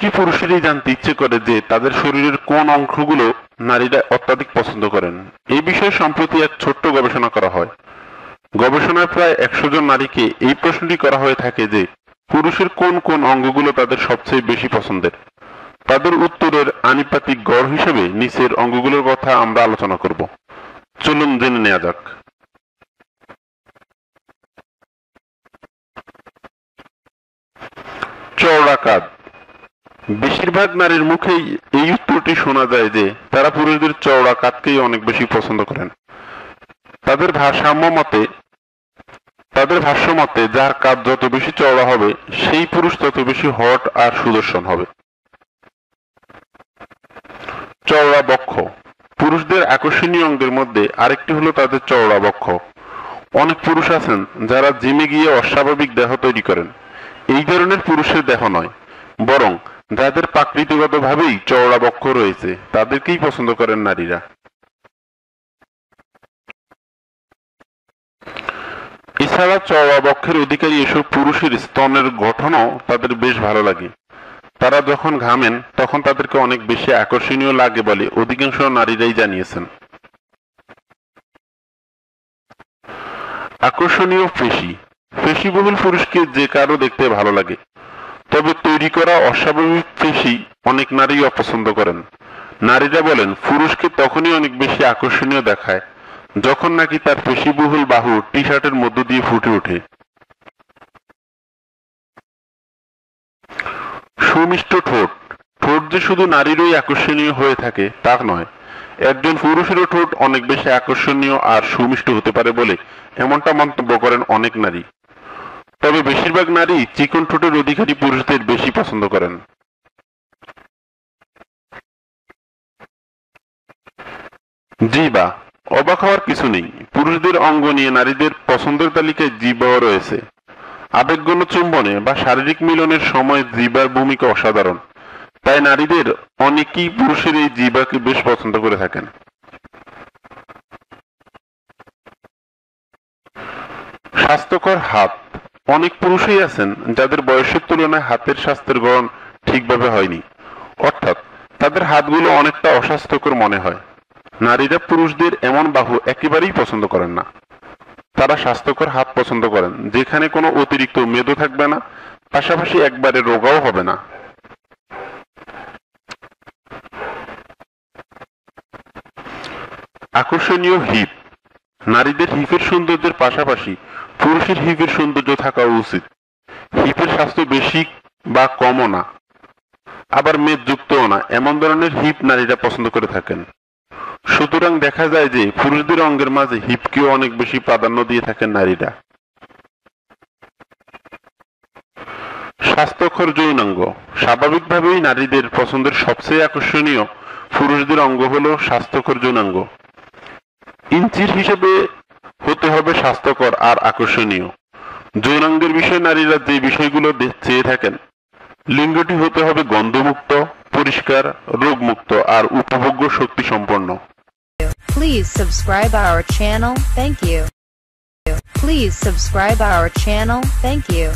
প্রতিটি পুরুষেরই জানতে ইচ্ছে করে যে তাদের শরীরের কোন অংশগুলো নারীরা অত্যাধিক পছন্দ করেন। এই বিষয়ে সম্প্রতি এক ছোট্ট গবেষণা করা হয়। গবেষণায় প্রায় 100 জন নারীকে এই প্রশ্নটি করা হয়ে থাকে যে পুরুষের কোন কোন অঙ্গগুলো তাদের সবচেয়ে বেশি পছন্দের। তাদের উত্তরের আনুপাতিক গড় হিসেবে নিচের অঙ্গগুলোর কথা আমরা আলোচনা করব। চলুন জেনে নেওয়া যাক। চওড়া কাঁধ। বেশিরভাগ নারীর মুখেই এই উত্তরটি শোনা যায় যে তারা পুরুষদের চওড়া কাঁধকেই অনেক বেশি পছন্দ করেন। তাদের ভাষ্য মতে যার কাঁধ যত বেশি চওড়া হবে সেই পুরুষ তত বেশি হট আর সুদর্শন হবে। চওড়া বক্ষ। পুরুষদের আকর্ষণীয় অঙ্গের মধ্যে আরেকটি হলো তাদের চওড়া বক্ষ। অনেক পুরুষ আছেন যারা জিমে গিয়ে অস্বাভাবিক দেহ তৈরি করেন। এই ধরনের পুরুষের দেহ নয়, বরং যাদের প্রাকৃতিকভাবেই চওড়া বক্ষ রয়েছে তাদেরকেই পছন্দ করেন নারীরা। এছাড়া চওড়া বক্ষের অধিকারী এসব পুরুষের স্তনের গঠনও তাদের বেশ ভালো লাগে। তারা যখন ঘামেন তখন তাদেরকে অনেক বেশি আকর্ষণীয় লাগে বলে অধিকাংশ নারীরাই জানিয়েছেন। আকর্ষণীয় পেশি। পেশিবহুল পুরুষকে যে কারো দেখতে ভালো লাগে, তবে তৈরি করা অস্বাভাবিক পেশি অনেক নারী অপছন্দ করেন। নারীরা বলেন পুরুষকে তখনই অনেক বেশি আকর্ষণীয় দেখায় যখন নাকি তার পেশিবহুল বাহু টি শার্টের মধ্য দিয়ে ফুটে ওঠে। সুমিষ্ট ঠোঁট। ঠোঁট যে শুধু নারীরই আকর্ষণীয় হয়ে থাকে তা নয়, একজন পুরুষেরও ঠোঁট অনেক বেশি আকর্ষণীয় আর সুমিষ্ট হতে পারে বলে এমনটা মন্তব্য করেন অনেক নারী। তবে বেশিরভাগ নারী চিকন ঠোঁটের অধিকারী পুরুষদের বেশি পছন্দ করেন। জিহ্বা। অবাক হওয়ার কিছু নেই, পুরুষদের অঙ্গ নিয়ে নারীদের পছন্দের তালিকায় জিহ্বাও রয়েছে। আবেগঘন চুম্বনে বা শারীরিক মিলনের সময় জিহ্বার ভূমিকা অসাধারণ, তাই নারীদের অনেকেই পুরুষের এই জিহ্বাকে বেশ পছন্দ করে থাকেন। স্বাস্থ্যকর হাত। অনেক পুরুষই আছেন যাদের বয়সের তুলনায় হাতের স্বাস্থ্যের গড়ন ঠিকভাবে হয়নি, অর্থাৎ তাদের হাতগুলো অনেকটা অস্বাস্থ্যকর মনে হয়। নারীরা পুরুষদের এমন বাহু একেবারেই পছন্দ করেন না। তারা স্বাস্থ্যকর হাত পছন্দ করেন যেখানে কোনো অতিরিক্ত মেদও থাকবে না, পাশাপাশি একবারে রোগাও হবে না। আকর্ষণীয় হিপ। নারীদের হিপের সৌন্দর্যের পাশাপাশি পুরুষের হিপের সৌন্দর্য থাকা উচিত। হিপের স্বাস্থ্য বেশি বা কমও না, আবার মেদযুক্তও না, এমন ধরনের হিপ নারীরা পছন্দ করে থাকেন। সুতরাং দেখা যায় যে পুরুষদের অঙ্গের মাঝে হিপকেও অনেক বেশি প্রাধান্য দিয়ে থাকেন নারীরা। স্বাস্থ্যকর যৌনাঙ্গ। স্বাভাবিকভাবেই নারীদের পছন্দের সবচেয়ে আকর্ষণীয় পুরুষদের অঙ্গ হলো স্বাস্থ্যকর যৌনাঙ্গ। ইঞ্চির হিসেবে হতে হবে স্বাস্থ্যকর আর আকর্ষণীয়। যৌনাঙ্গের বিষয়ে নারীরা যে বিষয়গুলো চেয়ে থাকেন, লিঙ্গটি হতে হবে গন্ধমুক্ত, পরিষ্কার, রোগমুক্ত আর উপভোগ্য শক্তি সম্পন্ন। Please subscribe our channel. Thank you. Please subscribe our channel. Thank you.